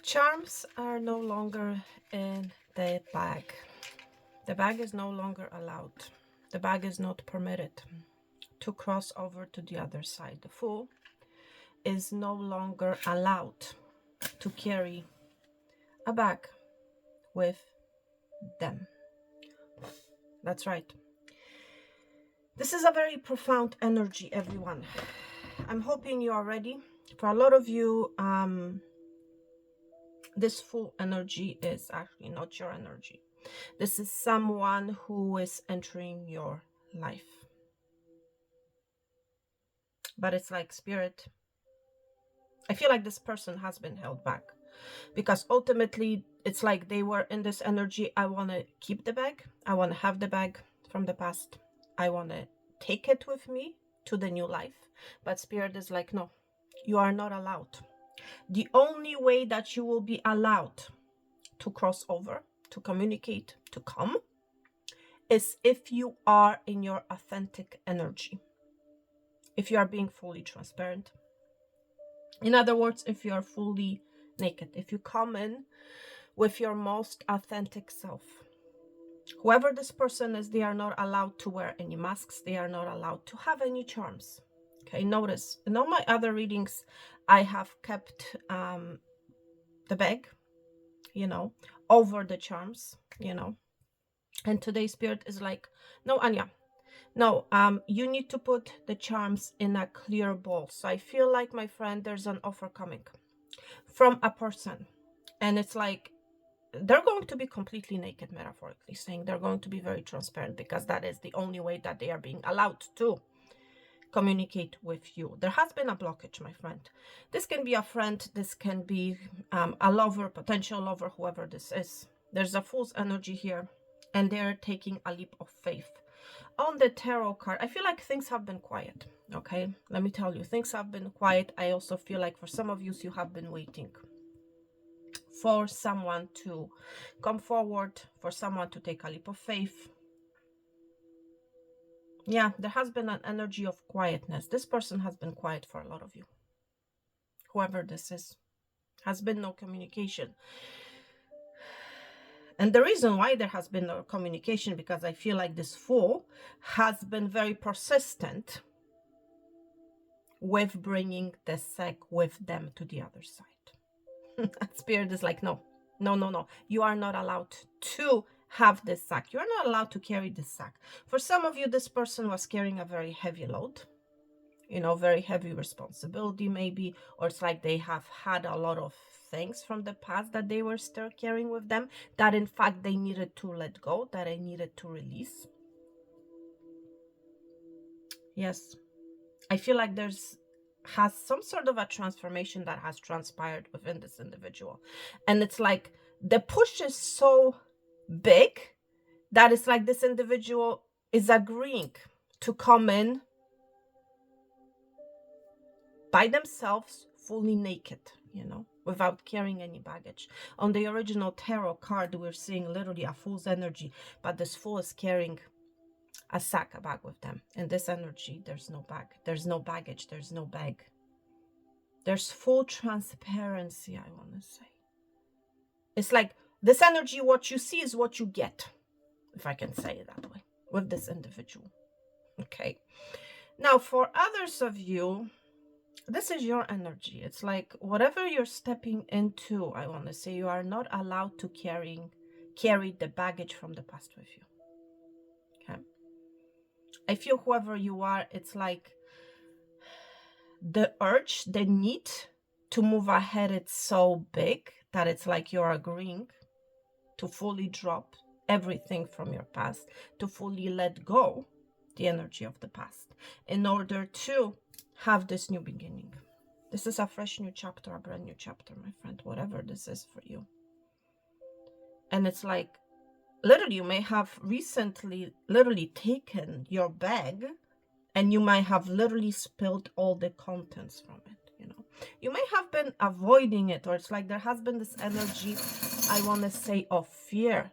Charms are no longer in the bag. The bag is no longer allowed. The bag is not permitted to cross over to the other side. The Fool is no longer allowed to carry a bag with them. That's right. This is a very profound energy, everyone. I'm hoping you are ready. For a lot of you, this Fool energy is actually not your energy. This is someone who is entering your life. But it's like Spirit. I feel like this person has been held back because ultimately it's like they were in this energy. I want to keep the bag. I want to have the bag from the past. I want to take it with me to the new life. But Spirit is like, no, you are not allowed. The only way that you will be allowed to cross over, to communicate, to come, is if you are in your authentic energy. If you are being fully transparent. In other words, if you are fully naked, if you come in with your most authentic self. Whoever this person is, they are not allowed to wear any masks. They are not allowed to have any charms. Okay, notice in all my other readings, I have kept the bag, over the charms, And today's Spirit is like, no, Anya, no, you need to put the charms in a clear bowl. So I feel like, my friend, there's an offer coming from a person. And it's like, they're going to be completely naked, metaphorically saying. They're going to be very transparent because that is the only way that they are being allowed to communicate with you. There has been a blockage, my friend. This can be a friend. This can be a lover, potential lover, whoever this is. There's a Fool's energy here. And they're taking a leap of faith. On the tarot card, I feel like things have been quiet. Okay, let me tell you, things have been quiet. I also feel like for some of you have been waiting for someone to come forward, for someone to take a leap of faith. Yeah, there has been an energy of quietness. This person has been quiet for a lot of you. Whoever this is, has been no communication. And the reason why there has been no communication, because I feel like this Fool has been very persistent with bringing the sack with them to the other side. Spirit is like, no, no, no, no. You are not allowed to have this sack. You are not allowed to carry this sack. For some of you, this person was carrying a very heavy load, very heavy responsibility maybe, or it's like they have had a lot of things from the past that they were still carrying with them, that in fact they needed to let go, that they needed to release. Yes, I feel like has some sort of a transformation that has transpired within this individual. And it's like the push is so big that it's like this individual is agreeing to come in by themselves, fully naked, without carrying any baggage. On the original tarot card, we're seeing literally a Fool's energy, but this Fool is carrying a sack, a bag with them. In this energy, there's no bag, there's no baggage, there's no bag. There's full transparency, I want to say. It's like this energy, what you see is what you get, if I can say it that way, with this individual. Okay. Now, for others of you, this is your energy. It's like whatever you're stepping into, I want to say, you are not allowed to carry the baggage from the past with you. Okay. I feel whoever you are, it's like the urge, the need to move ahead, it's so big that it's like you're agreeing to fully drop everything from your past, to fully let go the energy of the past in order to have this new beginning. This is a fresh new chapter, a brand new chapter, my friend, whatever this is for you. And it's like, literally, you may have recently literally taken your bag and you might have literally spilled all the contents from it, You may have been avoiding it, or it's like there has been this energy, I want to say, of fear,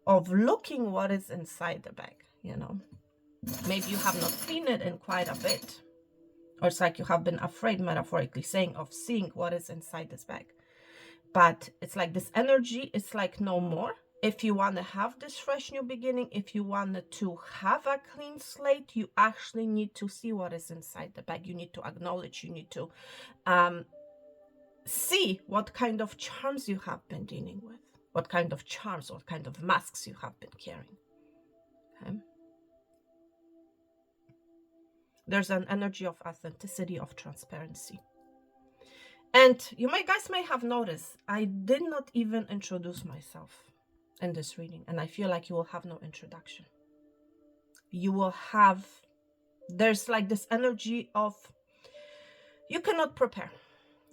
of looking what is inside the bag, Maybe you have not seen it in quite a bit. Or it's like you have been afraid, metaphorically saying, of seeing what is inside this bag. But it's like this energy, it's like no more. If you want to have this fresh new beginning, if you wanted to have a clean slate, you actually need to see what is inside the bag. You need to acknowledge, you need to see what kind of charms you have been dealing with, what kind of charms, what kind of masks you have been carrying. Okay? There's an energy of authenticity, of transparency. And you guys may have noticed, I did not even introduce myself in this reading. And I feel like you will have no introduction. You will have, there's like this energy of, you cannot prepare,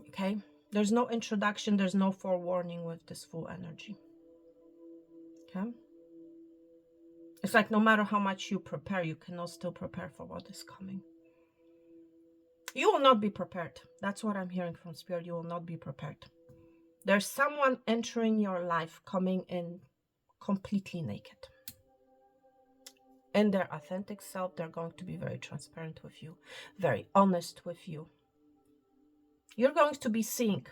okay? There's no introduction, there's no forewarning with this full energy, okay? It's like no matter how much you prepare, you cannot still prepare for what is coming. You will not be prepared. That's what I'm hearing from Spirit. You will not be prepared. There's someone entering your life, coming in completely naked. In their authentic self, they're going to be very transparent with you, very honest with you. You're going to be seeing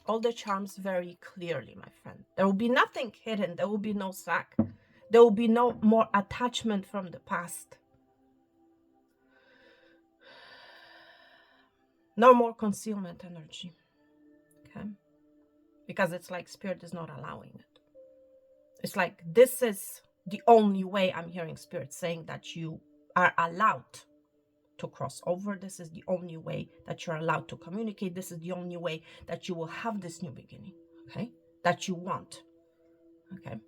all the charms very clearly, my friend. There will be nothing hidden. There will be no sack. There will be no more attachment from the past. No more concealment energy. Okay? Because it's like Spirit is not allowing it. It's like this is the only way. I'm hearing Spirit saying that you are allowed to cross over. This is the only way that you're allowed to communicate. This is the only way that you will have this new beginning, okay? That you want, okay?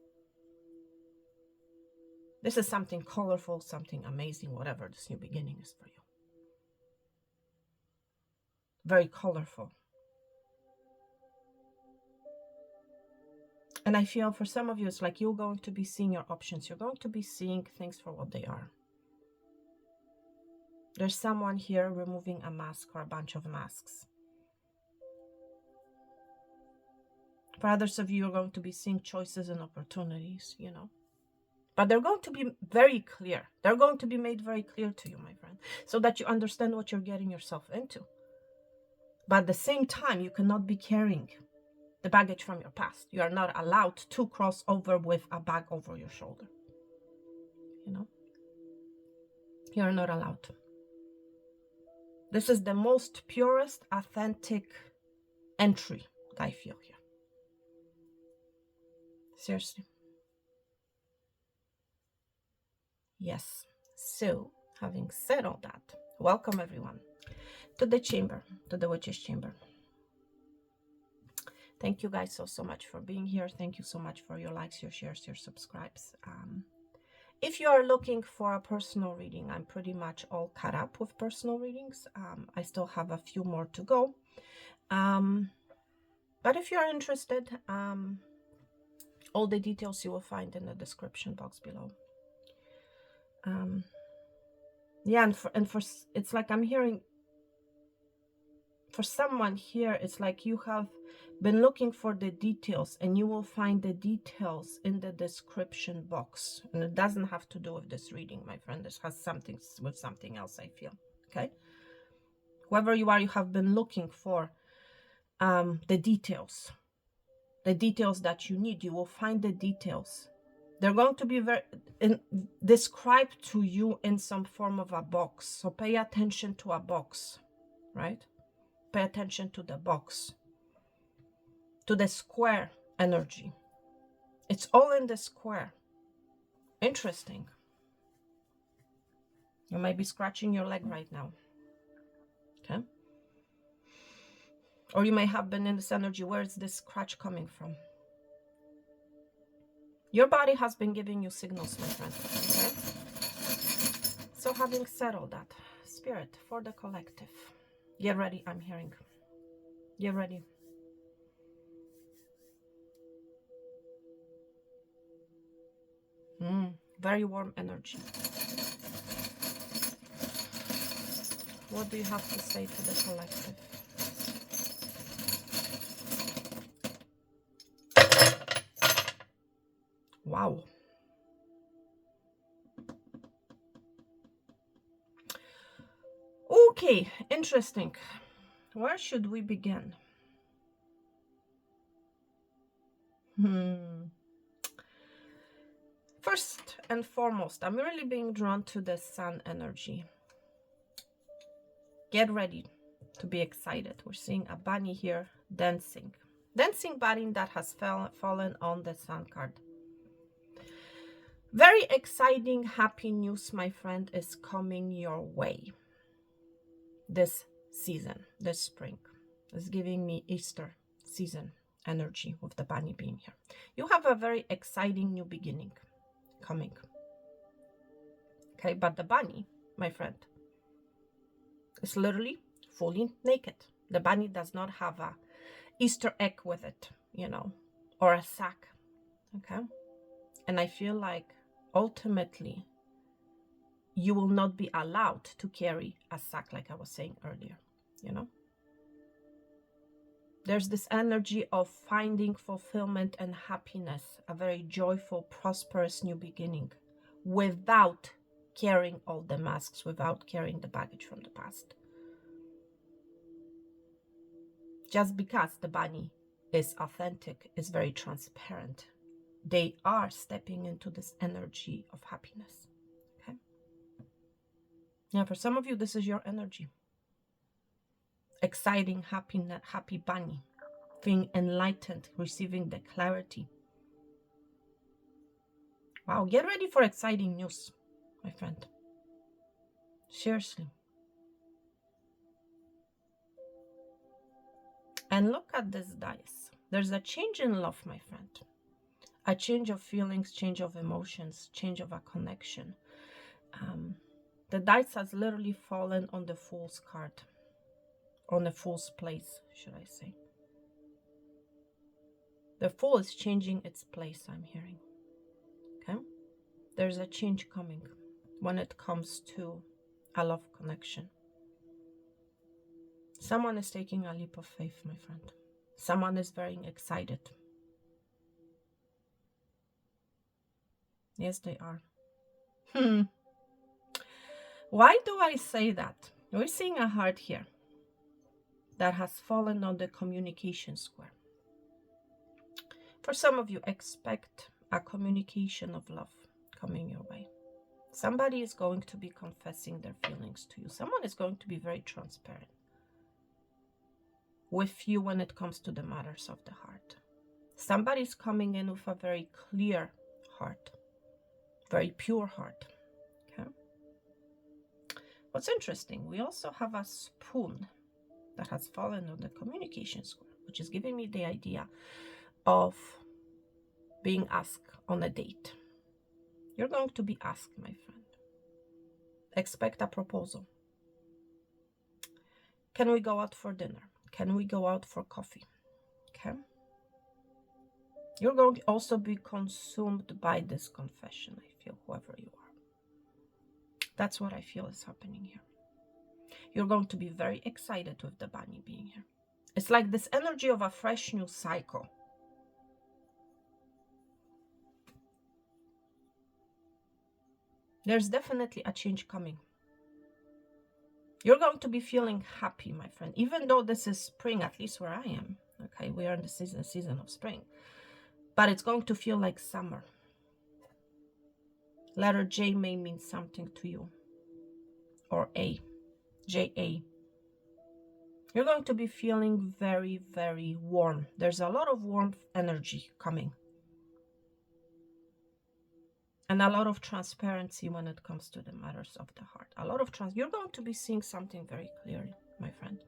This is something colorful, something amazing, whatever this new beginning is for you. Very colorful. And I feel for some of you, it's like you're going to be seeing your options. You're going to be seeing things for what they are. There's someone here removing a mask or a bunch of masks. For others of you, you're going to be seeing choices and opportunities, you know. But they're going to be very clear. They're going to be made very clear to you, my friend, so that you understand what you're getting yourself into. But at the same time, you cannot be carrying the baggage from your past. You are not allowed to cross over with a bag over your shoulder. You know? You are not allowed. This is the most purest, authentic entry that I feel here. Seriously. Yes. So, having said all that, welcome everyone to the chamber, to the witch's chamber. Thank you guys so much for being here. Thank you so much for your likes, your shares, your subscribes. If you are looking for a personal reading, I'm pretty much all caught up with personal readings. I still have a few more to go. But if you're interested, all the details you will find in the description box below. Yeah, and for it's like I'm hearing, for someone here, it's like you have been looking for the details, and you will find the details in the description box. And it doesn't have to do with this reading, my friend. This has something with something else, I feel. Okay? Whoever you are, you have been looking for the details that you need. You will find the details. They're going to be described to you in some form of a box. So pay attention to a box, right? Pay attention to the box, to the square energy. It's all in the square. Interesting. You might be scratching your leg right now. Okay? Or you may have been in this energy. Where is this scratch coming from? Your body has been giving you signals, my friend. Okay? So having said all that, Spirit, for the collective, get ready, I'm hearing. Get ready. Very warm energy. What do you have to say to the collective? Wow. Okay, interesting. Where should we begin? First and foremost, I'm really being drawn to the sun energy. Get ready to be excited. We're seeing a bunny here dancing. Dancing bunny that has fallen on the sun card. Very exciting, happy news, my friend, is coming your way. This season, this spring, is giving me Easter season energy with the bunny being here. You have a very exciting new beginning coming. Okay, but the bunny, my friend, is literally fully naked. The bunny does not have a Easter egg with it, you know, or a sack. Okay, and I feel like ultimately you will not be allowed to carry a sack, like I was saying earlier, you know. There's this energy of finding fulfillment and happiness, a very joyful, prosperous new beginning, without carrying all the masks, without carrying the baggage from the past. Just because the bunny is authentic, is very transparent, they are stepping into this energy of happiness. Okay. Now, for some of you, this is your energy. Exciting, happy bunny, being enlightened, receiving the clarity. Wow, get ready for exciting news, my friend. Seriously. And look at this dice. There's a change in love, my friend. A change of feelings, change of emotions, change of a connection. The dice has literally fallen on the Fool's card. On the Fool's place, should I say. The Fool is changing its place, I'm hearing. Okay? There's a change coming when it comes to a love connection. Someone is taking a leap of faith, my friend. Someone is very excited. Yes, they are. Why do I say that? We're seeing a heart here that has fallen on the communication square. For some of you, expect a communication of love coming your way. Somebody is going to be confessing their feelings to you. Someone is going to be very transparent with you when it comes to the matters of the heart. Somebody's coming in with a very clear heart, very pure heart. Okay. What's interesting, we also have a spoon that has fallen on the communication square, which is giving me the idea of being asked on a date. You're going to be asked, my friend. Expect a proposal. Can we go out for dinner? Can we go out for coffee? Okay. You're going to also be consumed by this confession, I feel, whoever you are. That's what I feel is happening here. You're going to be very excited with the bunny being here. It's like this energy of a fresh new cycle. There's definitely a change coming. You're going to be feeling happy, my friend, even though this is spring, at least where I am. Okay, we are in the season of spring. But it's going to feel like summer. Letter J may mean something to you. Or A. J-A. You're going to be feeling very, very warm. There's a lot of warmth energy coming. And a lot of transparency when it comes to the matters of the heart. A lot of you're going to be seeing something very clearly, my friend.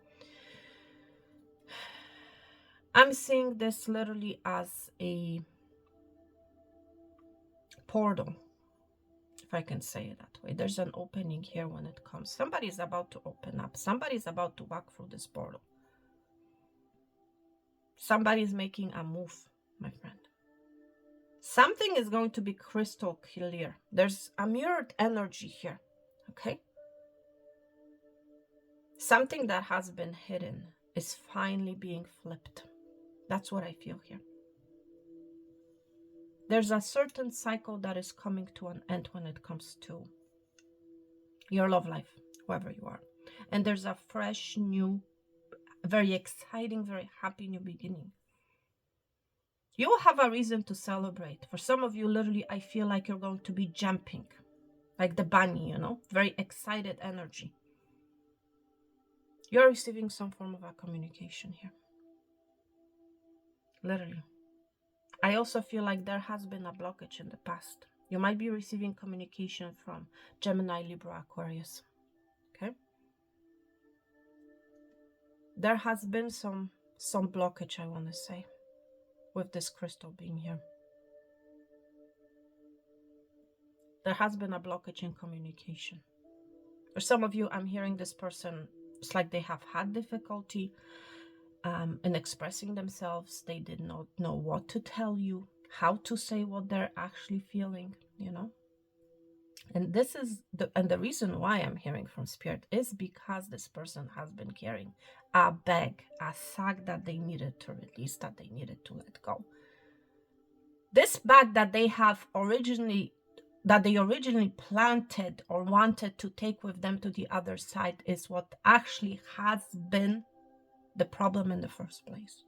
I'm seeing this literally as a portal, if I can say it that way. There's an opening here when it comes. Somebody's about to open up. Somebody's about to walk through this portal. Somebody's making a move, my friend. Something is going to be crystal clear. There's a mirrored energy here, okay? Something that has been hidden is finally being flipped. That's what I feel here. There's a certain cycle that is coming to an end when it comes to your love life, whoever you are. And there's a fresh, new, very exciting, very happy new beginning. You will have a reason to celebrate. For some of you, literally, I feel like you're going to be jumping, like the bunny, very excited energy. You're receiving some form of a communication here. Literally. I also feel like there has been a blockage in the past. You might be receiving communication from Gemini, Libra, Aquarius. Okay? There has been some blockage, I want to say, with this crystal being here. There has been a blockage in communication. For some of you, I'm hearing this person, it's like they have had difficulty in expressing themselves. They did not know what to tell you, how to say what they're actually feeling, And this is the reason why I'm hearing from Spirit is because this person has been carrying a bag, a sack that they needed to release, that they needed to let go. This bag that they originally planted or wanted to take with them to the other side is what actually has been the problem in the first place.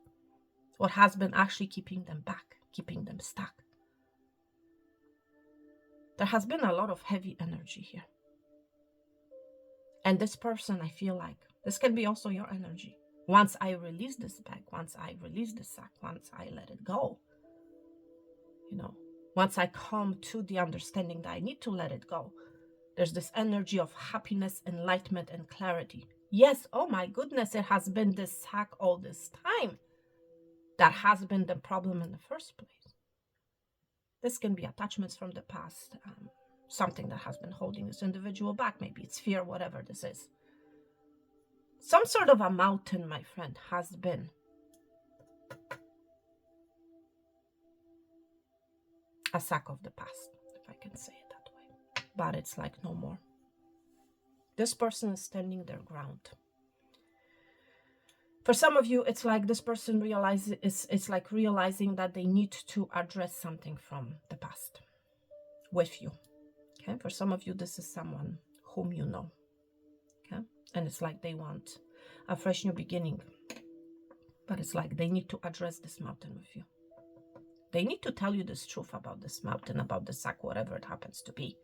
What has been actually keeping them back, keeping them stuck. There has been a lot of heavy energy here. And this person, I feel like, this can be also your energy. Once I release this bag, once I release this sack, once I let it go, once I come to the understanding that I need to let it go, there's this energy of happiness, enlightenment, and clarity. Yes, oh my goodness, it has been this sack all this time that has been the problem in the first place. This can be attachments from the past, something that has been holding this individual back. Maybe it's fear, whatever this is. Some sort of a mountain, my friend, has been a sack of the past, if I can say it that way. But it's like no more. This person is standing their ground. For some of you, it's like this person it's like realizing that they need to address something from the past with you. Okay, for some of you, this is someone whom you know. Okay, and it's like they want a fresh new beginning, but it's like they need to address this mountain with you. They need to tell you this truth about this mountain, about the sack, whatever it happens to be.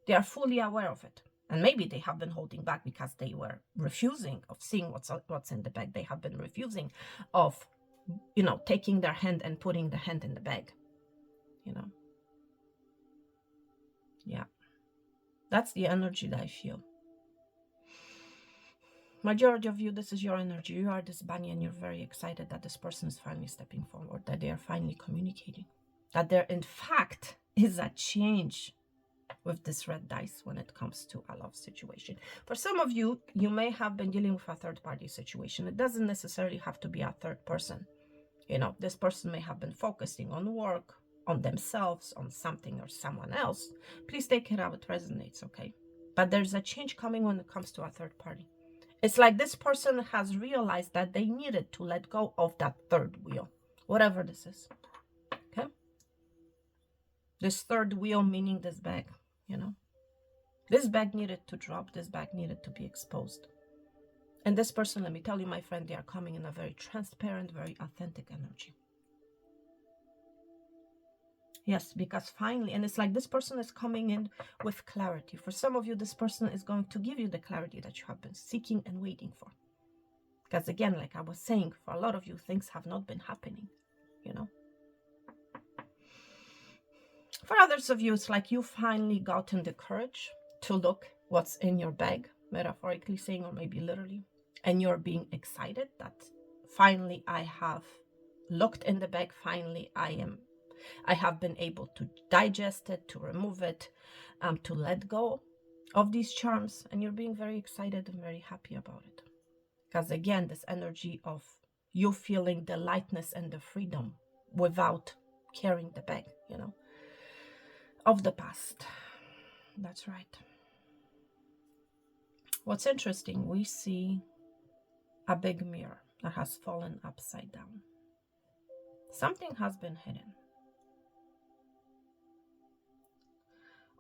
They are fully aware of it. And maybe they have been holding back because they were refusing of seeing what's in the bag. They have been refusing of, taking their hand and putting the hand in the bag, Yeah. That's the energy that I feel. Majority of you, this is your energy. You are this bunny and you're very excited that this person is finally stepping forward, that they are finally communicating, that there in fact is a change with this red dice when it comes to a love situation. For some of you, you may have been dealing with a third-party situation. It doesn't necessarily have to be a third person. This person may have been focusing on work, on themselves, on something or someone else. Please take it how it resonates, okay? But there's a change coming when it comes to a third party. It's like this person has realized that they needed to let go of that third wheel, whatever this is, okay? This third wheel meaning this bag, This bag needed to drop. This bag needed to be exposed. And this person, let me tell you, my friend, they are coming in a very transparent, very authentic energy. Yes, because finally, and it's like this person is coming in with clarity. For some of you, this person is going to give you the clarity that you have been seeking and waiting for. Because again, like I was saying, for a lot of you, things have not been happening, For others of you, it's like you finally gotten the courage to look what's in your bag, metaphorically saying, or maybe literally, and you're being excited that finally I have looked in the bag, finally I have been able to digest it, to remove it, to let go of these charms, and you're being very excited and very happy about it. Because again, this energy of you feeling the lightness and the freedom without carrying the bag, of the past. That's right. What's interesting, we see a big mirror that has fallen upside down. Something has been hidden.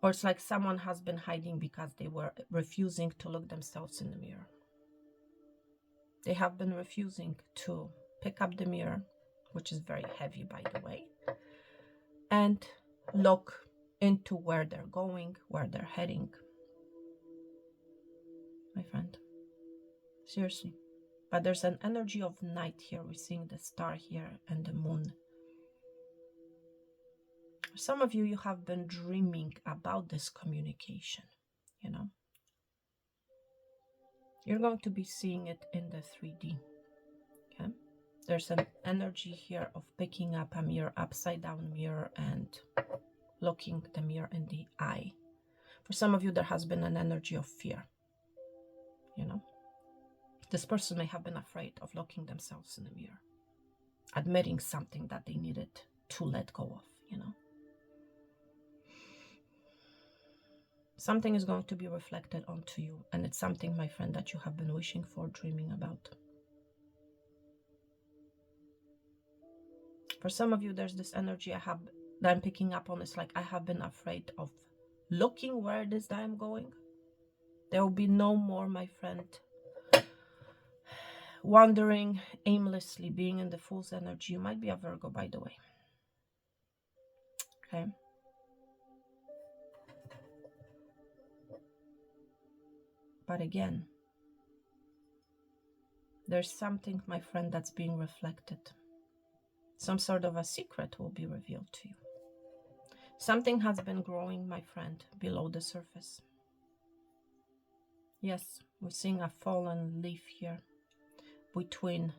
Or it's like someone has been hiding because they were refusing to look themselves in the mirror. They have been refusing to pick up the mirror, which is very heavy, by the way, and look into where they're going, where they're heading. My friend, seriously. But there's an energy of night here. We're seeing the star here and the moon. Some of you have been dreaming about this communication, you know. You're going to be seeing it in the 3D, okay? There's an energy here of picking up a mirror, upside down mirror, and looking the mirror in the eye. For some of you, there has been an energy of fear, you know. This person may have been afraid of looking themselves in the mirror, admitting something that they needed to let go of, you know. Something is going to be reflected onto you, and it's something, my friend, that you have been wishing for, dreaming about. For some of you, there's this energy that I'm picking up on. It's like I have been afraid of looking where it is that I'm going. There will be no more, my friend, wandering aimlessly, being in the fool's energy. You might be a Virgo, by the way. Okay. But again, there's something, my friend, that's being reflected. Some sort of a secret will be revealed to you. Something has been growing, my friend, below the surface. Yes, we're seeing a fallen leaf here between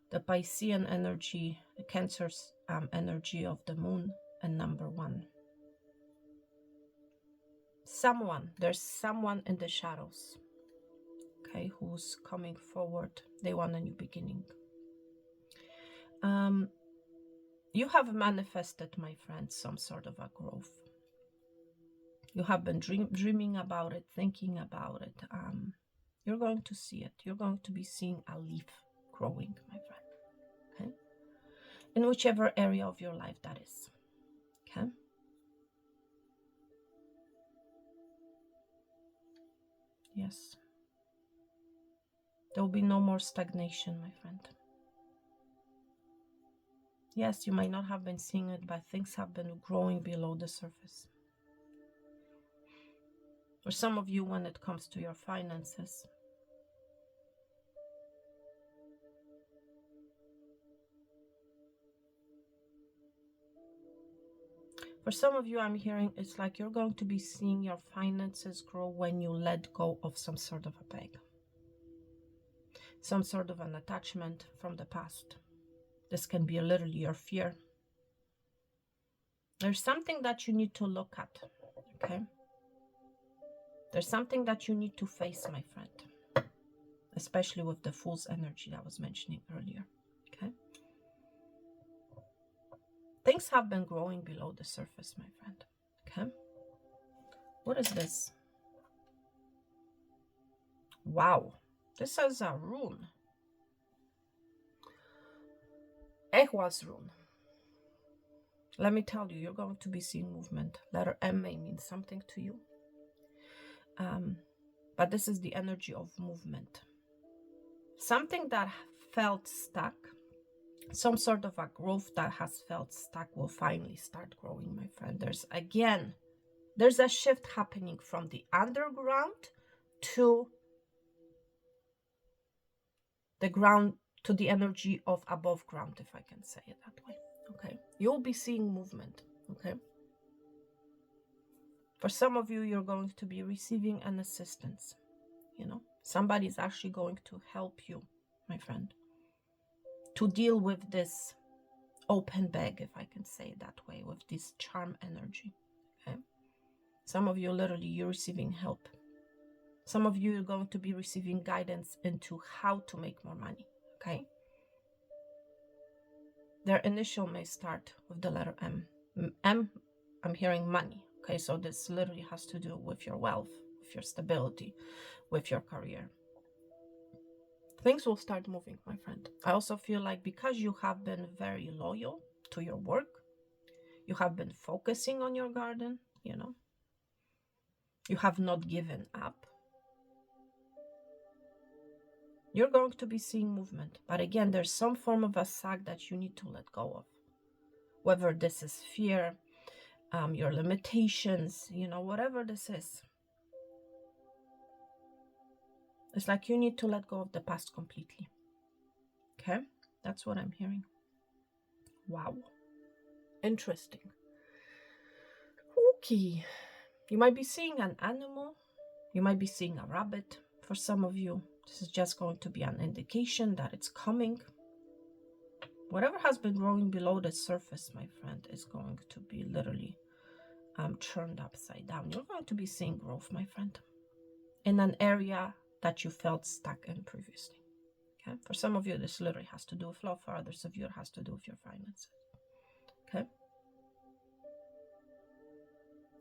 the Piscean energy, the Cancer's energy of the moon, and number 1. There's someone in the shadows, okay, who's coming forward. They want a new beginning. You have manifested, my friend, some sort of a growth. You have been dreaming about it, thinking about it. You're going to see it. You're going to be seeing a leaf growing, my friend. Okay? In whichever area of your life that is. Okay? Yes. There will be no more stagnation, my friend. Yes, you might not have been seeing it, but things have been growing below the surface. For some of you, when it comes to your finances, for some of you, I'm hearing it's like you're going to be seeing your finances grow when you let go of some sort of a bag, some sort of an attachment from the past. This can be literally your fear. There's something that you need to look at, okay? There's something that you need to face, my friend, especially with the Fool's energy that I was mentioning earlier, okay? Things have been growing below the surface, my friend, okay? What is this? Wow, this is a rune. Ehwaz rune. Let me tell you, you're going to be seeing movement. Letter M may mean something to you. But this is the energy of movement. Something that felt stuck, some sort of a growth that has felt stuck will finally start growing, my friend. There's a shift happening from the underground to the ground, to the energy of above ground, if I can say it that way. Okay, you'll be seeing movement. Okay, for some of you, you're going to be receiving an assistance. You know, somebody's actually going to help you, my friend, to deal with this open bag, if I can say it that way, with this charm energy. Okay, some of you, literally, you're receiving help. Some of you are going to be receiving guidance into how to make more money. Okay, their initial may start with the letter M. M, I'm hearing money. Okay, so this literally has to do with your wealth, with your stability, with your career. Things will start moving, my friend. I also feel like because you have been very loyal to your work, you have been focusing on your garden, you know, you have not given up. You're going to be seeing movement. But again, there's some form of a sack that you need to let go of. Whether this is fear, your limitations, whatever this is. It's like you need to let go of the past completely. Okay? That's what I'm hearing. Wow. Interesting. Okay. You might be seeing an animal. You might be seeing a rabbit. For some of you, this is just going to be an indication that it's coming. Whatever has been growing below the surface, my friend, is going to be literally turned upside down. You're going to be seeing growth, my friend, in an area that you felt stuck in previously. Okay? For some of you, this literally has to do with love. For others of you, it has to do with your finances. Okay?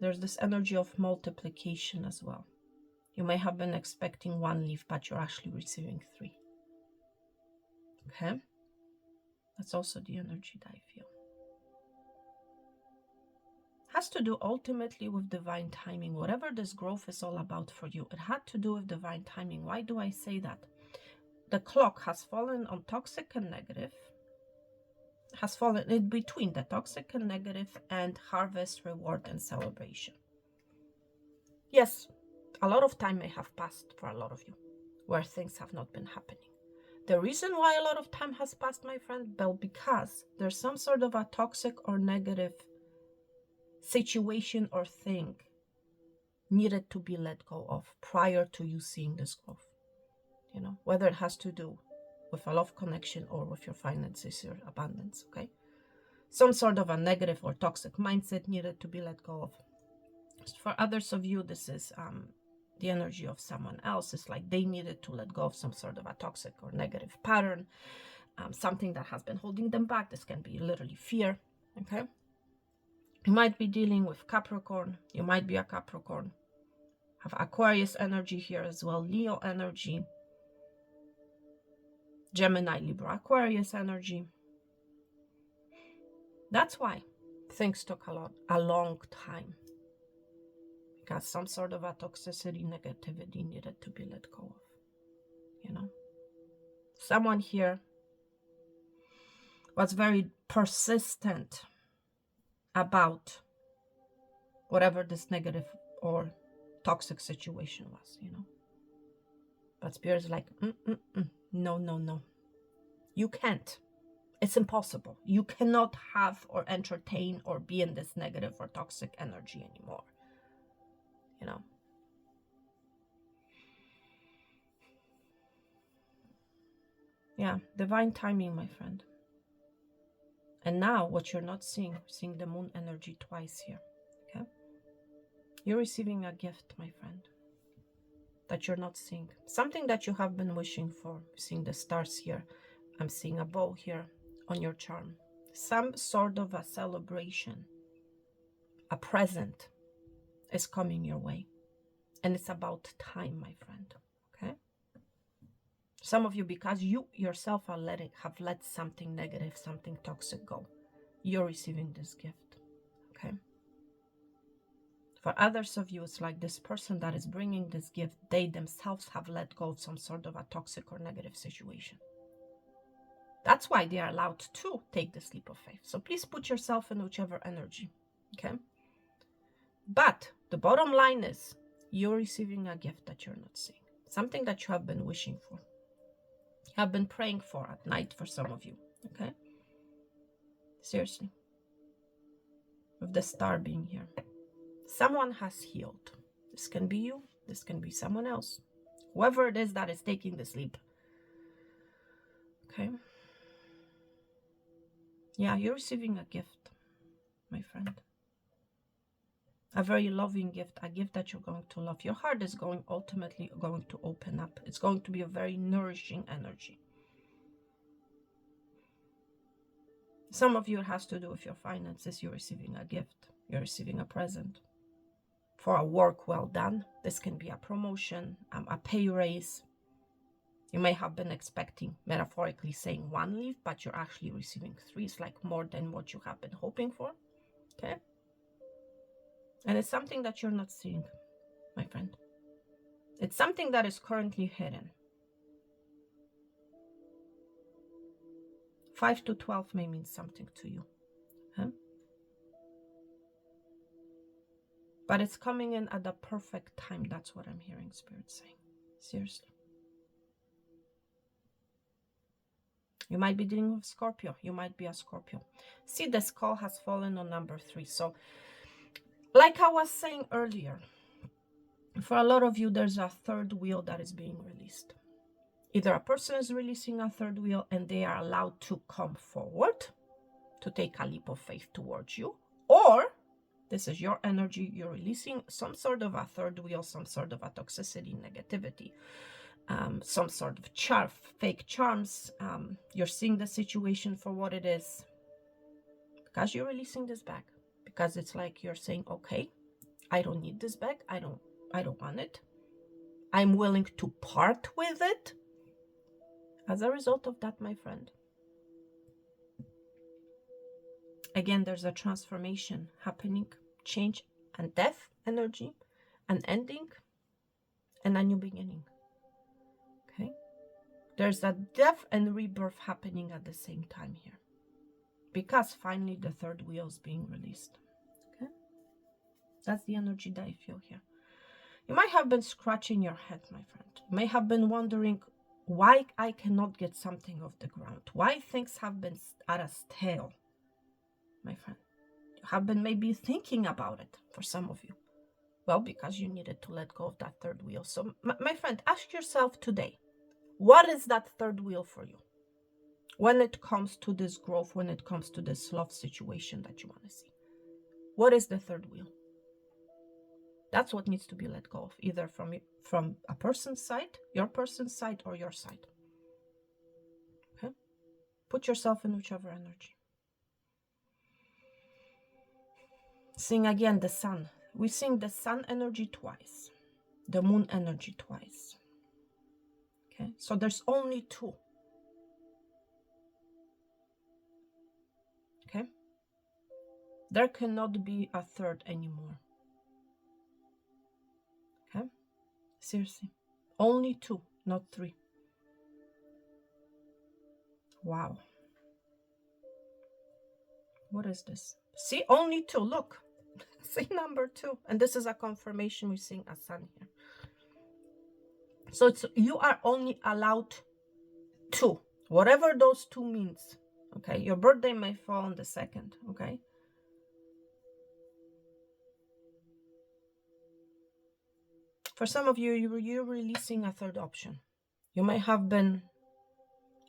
There's this energy of multiplication as well. You may have been expecting 1 leaf, but you're actually receiving 3. Okay? That's also the energy that I feel. Has to do ultimately with divine timing. Whatever this growth is all about for you, it had to do with divine timing. Why do I say that? The clock has fallen on toxic and negative, has fallen in between the toxic and negative and harvest, reward, and celebration. Yes, a lot of time may have passed for a lot of you where things have not been happening. The reason why a lot of time has passed, my friend, Bell, because there's some sort of a toxic or negative situation or thing needed to be let go of prior to you seeing this growth. Whether it has to do with a love connection or with your finances, your abundance, okay? Some sort of a negative or toxic mindset needed to be let go of. For others of you, this is the energy of someone else. It's like they needed to let go of some sort of a toxic or negative pattern, something that has been holding them back. This can be literally fear, okay? You might be dealing with Capricorn. You might be a Capricorn. Have Aquarius energy here as well, Leo energy, Gemini, Libra, Aquarius energy. That's why things took a long time. Because some sort of a toxicity, negativity needed to be let go of. Someone here was very persistent about whatever this negative or toxic situation was, But Spirit is like, no. You can't. It's impossible. You cannot have or entertain or be in this negative or toxic energy anymore. Yeah, divine timing, my friend. And now what you're not seeing the moon energy twice here. Okay? You're receiving a gift, my friend, that you're not seeing. Something that you have been wishing for. Seeing the stars here. I'm seeing a bow here on your charm. Some sort of a celebration, a present is coming your way. And it's about time, my friend. Okay? Some of you, because you yourself have let something negative, something toxic go. You're receiving this gift. Okay? For others of you, it's like this person that is bringing this gift, they themselves have let go of some sort of a toxic or negative situation. That's why they are allowed to take this leap of faith. So please put yourself in whichever energy. Okay? But the bottom line is, you're receiving a gift that you're not seeing. Something that you have been wishing for. You have been praying for at night for some of you. Okay? Seriously. With the star being here. Someone has healed. This can be you. This can be someone else. Whoever it is that is taking this leap. Okay? Yeah, you're receiving a gift, my friend. A very loving gift, a gift that you're going to love. Your heart is ultimately going to open up. It's going to be a very nourishing energy. Some of you, it has to do with your finances. You're receiving a gift. You're receiving a present for a work well done. This can be a promotion, a pay raise. You may have been expecting, metaphorically saying, 1 leave, but you're actually receiving 3. It's like more than what you have been hoping for. Okay? And it's something that you're not seeing, my friend. It's something that is currently hidden. 5 to 12 may mean something to you. Huh? But it's coming in at the perfect time. That's what I'm hearing Spirit saying. Seriously. You might be dealing with Scorpio. You might be a Scorpio. See, the skull has fallen on number 3. So, like I was saying earlier, for a lot of you, there's a third wheel that is being released. Either a person is releasing a third wheel and they are allowed to come forward to take a leap of faith towards you, or this is your energy, you're releasing some sort of a third wheel, some sort of a toxicity, negativity, some sort of fake charms. You're seeing the situation for what it is because you're releasing this back. Because it's like you're saying, okay, I don't need this back. I don't want it. I'm willing to part with it. As a result of that, my friend, again, there's a transformation happening, change and death energy, an ending and a new beginning. Okay, there's a death and rebirth happening at the same time here, because finally the third wheel is being released. Okay, that's the energy that I feel here. You might have been scratching your head, my friend. You may have been wondering why I cannot get something off the ground, why things have been at a stale, my friend. You have been maybe thinking about it for some of you. Well, because you needed to let go of that third wheel. So, my friend, ask yourself today, what is that third wheel for you? When it comes to this growth, when it comes to this love situation that you want to see. What is the third wheel? That's what needs to be let go of, either from a person's side, your person's side, or your side. Okay? Put yourself in whichever energy. Sing again the sun. We sing the sun energy twice, the moon energy twice. Okay? So there's only 2. Okay? There cannot be a third anymore. Okay? Seriously. Only 2, not 3. Wow. What is this? See, only 2. Look. See number 2. And this is a confirmation. We're seeing a sun here. So you are only allowed 2. Whatever those 2 means. Okay. Your birthday may fall on the 2nd. Okay. For some of you, you're releasing a third option. You may have been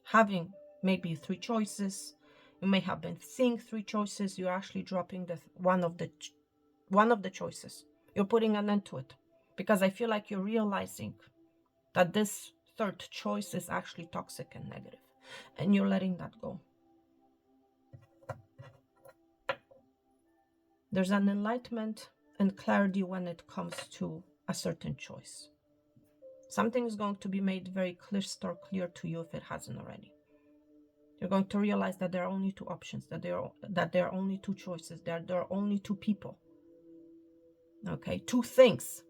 having maybe 3 choices. You may have been seeing 3 choices. You're actually dropping one of the choices. You're putting an end to it, because I feel like you're realizing that this third choice is actually toxic and negative, and you're letting that go. There's an enlightenment and clarity when it comes to a certain choice. Something is going to be made very clear to you if it hasn't already. You're going to realize that there are only 2 options, that there are only 2 choices, there are only 2 people. Okay, 2 things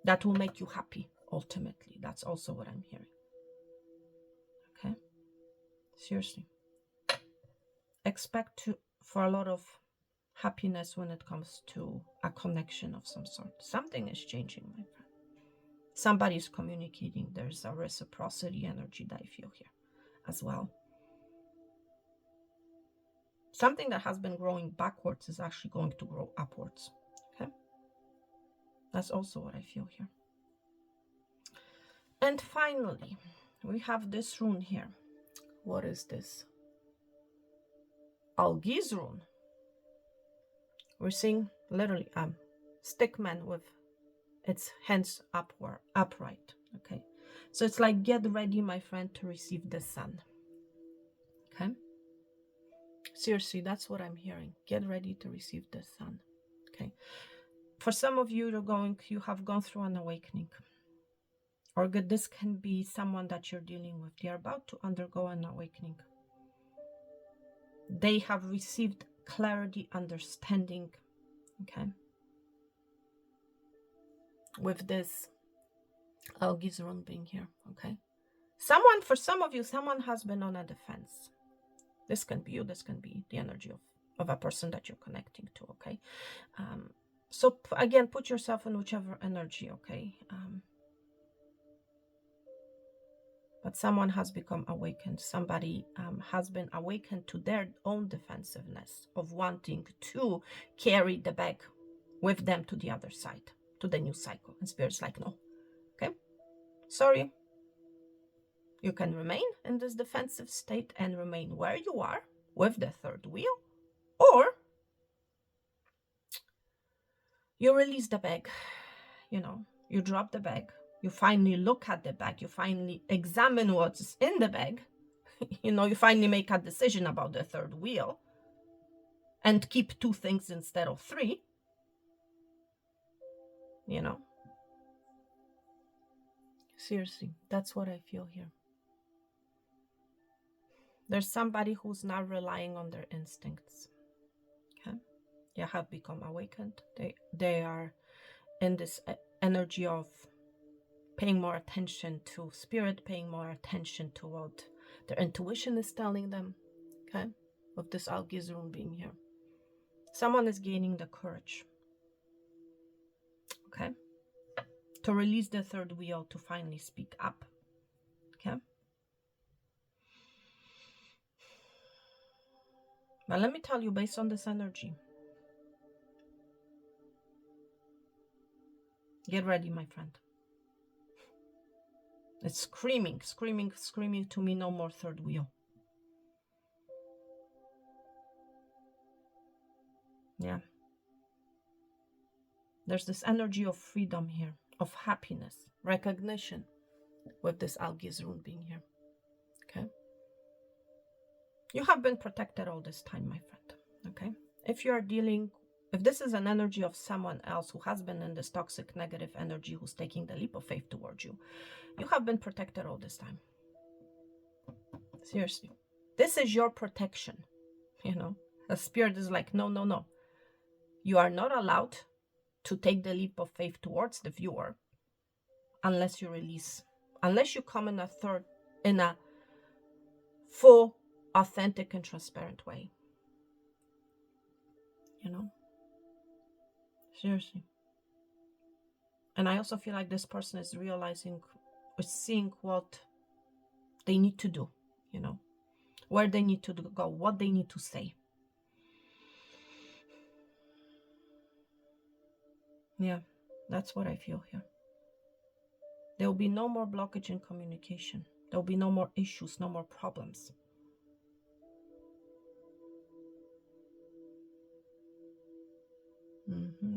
that will make you happy ultimately. That's also what I'm hearing. Okay, seriously. Expect for a lot of happiness when it comes to a connection of some sort. Something is changing, my friend. Somebody's communicating. There's a reciprocity energy that I feel here as well. Something that has been growing backwards is actually going to grow upwards. Okay, that's also what I feel here. And finally, we have this rune here. What is this? Algiz rune. We're seeing literally a stick man with its hands upright. Okay, so it's like, get ready, my friend, to receive the sun. Okay, seriously, that's what I'm hearing. Get ready to receive the sun. Okay, for some of you, you have gone through an awakening, or this can be someone that you're dealing with. They are about to undergo an awakening. They have received clarity, understanding. Okay, with this Algiz rune being here. Okay, For some of you, someone has been on a defense. This can be you, this can be the energy of a person that you're connecting to, okay? So again, put yourself in whichever energy, okay? But someone has become awakened. Somebody has been awakened to their own defensiveness of wanting to carry the bag with them to the other side, to the new cycle. And Spirit's like, no, okay? Sorry. You can remain in this defensive state and remain where you are with the third wheel, or you release the bag, you drop the bag, you finally look at the bag, you finally examine what's in the bag, you finally make a decision about the third wheel and keep 2 things instead of 3, Seriously, that's what I feel here. There's somebody who's not relying on their instincts. Okay? They have become awakened. They are in this energy of paying more attention to spirit, paying more attention to what their intuition is telling them. Okay? With this Algizrun being here. Someone is gaining the courage. Okay? To release the third wheel, to finally speak up. Okay? But let me tell you, based on this energy, get ready, my friend. It's screaming, screaming, screaming to me, no more third wheel. Yeah. There's this energy of freedom here, of happiness, recognition with this Algizrun being here. Okay? You have been protected all this time, my friend. Okay? If this is an energy of someone else who has been in this toxic negative energy, who's taking the leap of faith towards you, you have been protected all this time. Seriously. This is your protection. The spirit is like, no, no, no. You are not allowed to take the leap of faith towards the viewer unless you come in a full, authentic and transparent way. Seriously. And I also feel like this person is seeing what they need to do, where they need to go, what they need to say. Yeah, that's what I feel here. There will be no more blockage in communication. There will be no more issues, no more problems.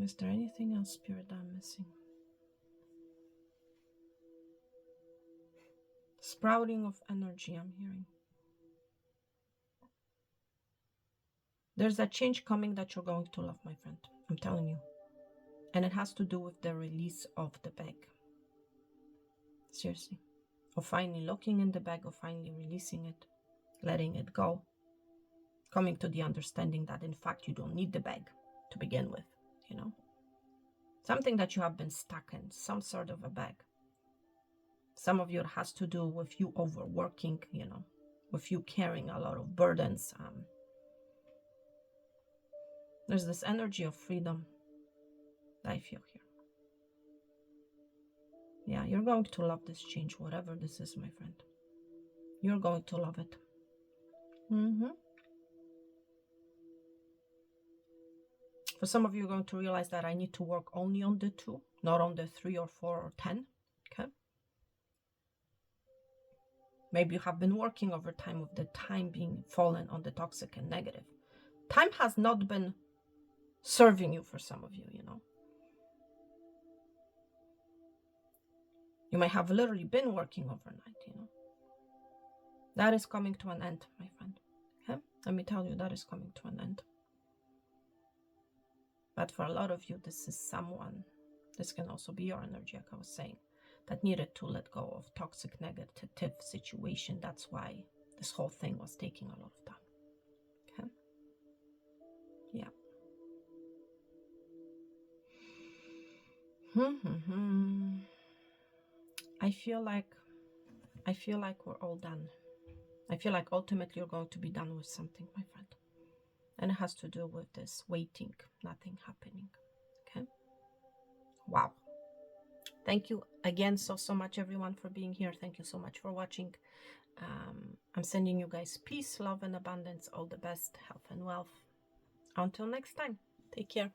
Is there anything else, Spirit, I'm missing? Sprouting of energy, I'm hearing. There's a change coming that you're going to love, my friend. I'm telling you. And it has to do with the release of the bag. Seriously. Of finally looking in the bag, of finally releasing it, letting it go. Coming to the understanding that, in fact, you don't need the bag to begin with, Something that you have been stuck in, some sort of a bag. Some of you, it has to do with you overworking, with you carrying a lot of burdens. There's this energy of freedom that I feel here. Yeah, you're going to love this change, whatever this is, my friend. You're going to love it. For some of you, you're going to realize that I need to work only on the 2, not on the 3 or 4 or 10. Okay? Maybe you have been working over time with the time being fallen on the toxic and negative. Time has not been serving you for some of you, You may have literally been working overnight, That is coming to an end, my friend. Okay? Let me tell you, that is coming to an end. But for a lot of you, this can also be your energy, like I was saying, that needed to let go of toxic negative situation. That's why this whole thing was taking a lot of time. Okay? Yeah. I feel like I feel like we're all done. I feel like ultimately you're going to be done with something, my friend. And it has to do with this waiting, nothing happening. Okay? Wow. Thank you again so much, everyone, for being here. Thank you so much for watching. I'm sending you guys peace, love, and abundance. All the best, health and wealth. Until next time, take care.